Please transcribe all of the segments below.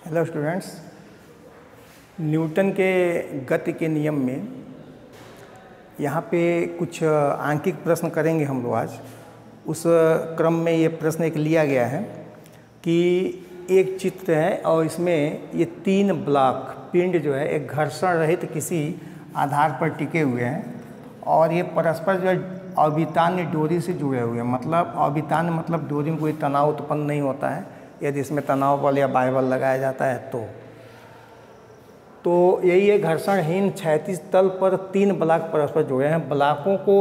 Hello students, Newton के गति के नियम में यहाँ पे कुछ आंकिक प्रश्न करेंगे हम लोग आज। उस क्रम में ये प्रश्न एक लिया गया है कि एक चित्र है और इसमें ये तीन ब्लॉक पिंड जो है एक घर्षण रहित किसी आधार पर टिके हुए हैं और ये परस्पर जो है अवितान्य डोरी से जुड़े हुए हैं। मतलब अवितान्य मतलब डोरी में कोई तनाव उत्पन्न नहीं होता है यदि इसमें तनाव बल या बाह्य बल लगाया जाता है तो यही है घर्षणहीन क्षैतिज तल पर तीन ब्लॉक परस्पर जुड़े हैं। ब्लॉकों को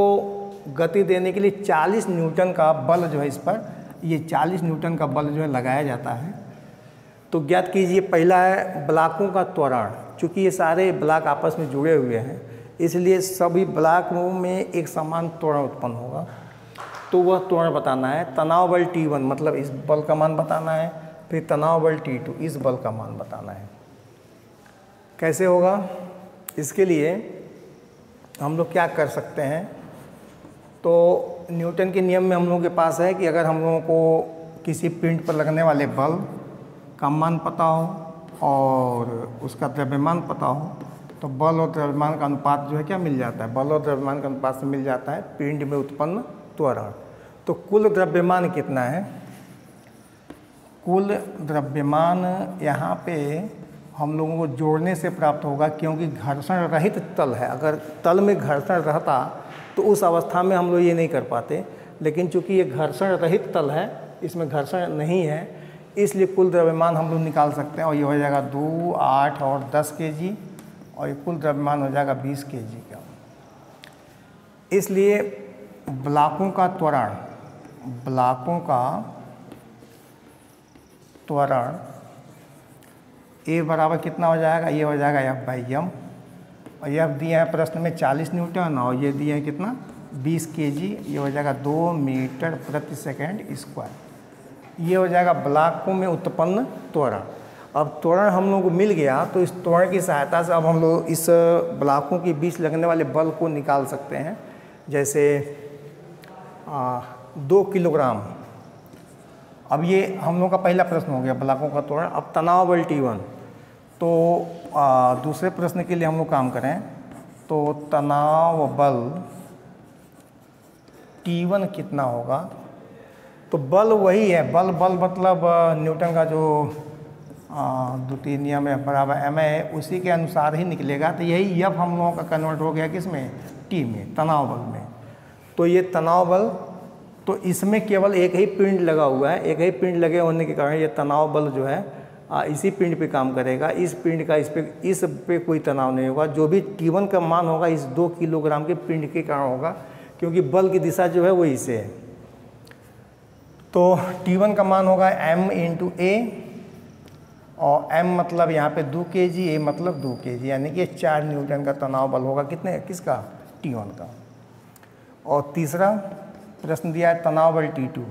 गति देने के लिए 40 न्यूटन का बल जो है इस पर ये 40 न्यूटन का बल जो है लगाया जाता है। तो ज्ञात कीजिए, पहला है ब्लॉकों का त्वरण। चूँकि ये सारे ब्लॉक आपस में जुड़े हुए हैं इसलिए सभी ब्लॉकों में एक समान त्वरण उत्पन्न होगा। तो वह त्वरण बताना है। तनाव बल T1 मतलब इस बल का मान बताना है, फिर तनाव बल T2 इस बल का मान बताना है। कैसे होगा? इसके लिए हम लोग क्या कर सकते हैं, तो न्यूटन के नियम में हम लोगों के पास है कि अगर हम लोगों को किसी पिंड पर लगने वाले बल का मान पता हो और उसका द्रव्यमान पता हो तो बल और द्रव्यमान का अनुपात जो है क्या मिल जाता है, बल और द्रव्यमान का अनुपात से मिल जाता है पिंड में उत्पन्न त्वरण। तो कुल द्रव्यमान कितना है? कुल द्रव्यमान यहाँ पे हम लोगों को जोड़ने से प्राप्त होगा, क्योंकि घर्षण रहित तल है। अगर तल में घर्षण रहता तो उस अवस्था में हम लोग ये नहीं कर पाते, लेकिन चूंकि ये घर्षण रहित तल है, इसमें घर्षण नहीं है, इसलिए कुल द्रव्यमान हम लोग निकाल सकते हैं और ये हो जाएगा 2, 8 और 10 kg और ये कुल द्रव्यमान हो जाएगा 20 kg का। इसलिए ब्लॉकों का त्वरण ए बराबर कितना हो जाएगा? ये हो जाएगा F/m और ये दिए हैं प्रश्न में 40 न्यूटन और ये दिए हैं कितना 20 kg। ये हो जाएगा 2 मीटर प्रति सेकंड स्क्वायर। ये हो जाएगा ब्लॉकों में उत्पन्न त्वरण। अब त्वरण हम लोग को मिल गया तो इस त्वरण की सहायता से अब हम लोग इस ब्लॉकों के बीच लगने वाले बल को निकाल सकते हैं। जैसे 2 किलोग्राम। अब ये हम लोग का पहला प्रश्न हो गया ब्लॉकों का त्वरण। अब तनाव बल T1, तो दूसरे प्रश्न के लिए हम लोग काम करें तो तनाव बल T1 कितना होगा? तो बल वही है, बल मतलब न्यूटन का जो द्वितीय नियम है बराबर m है, उसी के अनुसार ही निकलेगा। तो यही F हम लोगों का कन्वर्ट हो गया किसमें? T में, तनाव बल में। तो ये तनाव बल, तो इसमें केवल एक ही पिंड लगा हुआ है, एक ही पिंड लगे होने के कारण ये तनाव बल जो है इसी पिंड पे काम करेगा। इस पिंड का इस पे कोई तनाव नहीं होगा। जो भी T1 का मान होगा इस 2 किलोग्राम के पिंड के कारण होगा, क्योंकि बल की दिशा जो है वो इसे है। तो T1 का मान होगा m × a और m मतलब यहाँ पे 2 kg, a मतलब 2 kg, यानी कि 4 न्यूटन का तनाव बल होगा। किसका? T1 का। और तीसरा प्रश्न दिया है तनाव बल T2।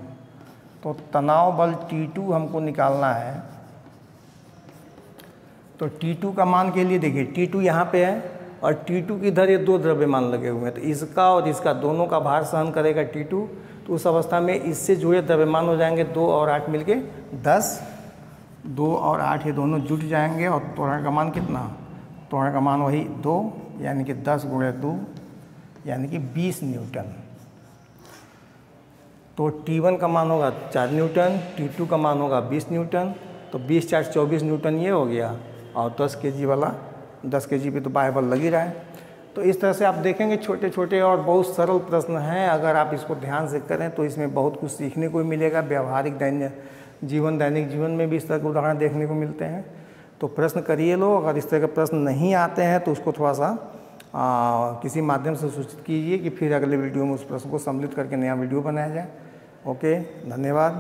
तो तनाव बल T2 हमको निकालना है। तो T2 का मान के लिए देखिए, T2 यहाँ पे है और T2 की इधर ये दो द्रव्यमान लगे हुए हैं, तो इसका और इसका दोनों का भार सहन करेगा T2। तो उस अवस्था में इससे जुड़े द्रव्यमान हो जाएंगे 2 और 8 मिलके 10। 2 और 8 ये दोनों जुट जाएंगे और त्वरण का मान कितना? त्वरण का मान वही 2, यानी कि 10 × 2 यानी कि 20 न्यूटन। तो T1 का मान होगा 4 न्यूटन, T2 का मान होगा 20 न्यूटन। तो 20 × 4 = 24 न्यूटन ये हो गया और 10 kg वाला 10 kg पे तो बाह्य बल लग ही रहा है। तो इस तरह से आप देखेंगे छोटे छोटे और बहुत सरल प्रश्न हैं। अगर आप इसको ध्यान से करें तो इसमें बहुत कुछ सीखने को मिलेगा। व्यावहारिक दैनिक जीवन में भी इस तरह के उदाहरण देखने को मिलते हैं। तो प्रश्न करिए लो। अगर इस तरह के प्रश्न नहीं आते हैं तो उसको थोड़ा सा किसी माध्यम से सूचित कीजिए कि फिर अगले वीडियो में उस प्रश्न को सम्मिलित करके नया वीडियो बनाया जाए। ओके, धन्यवाद।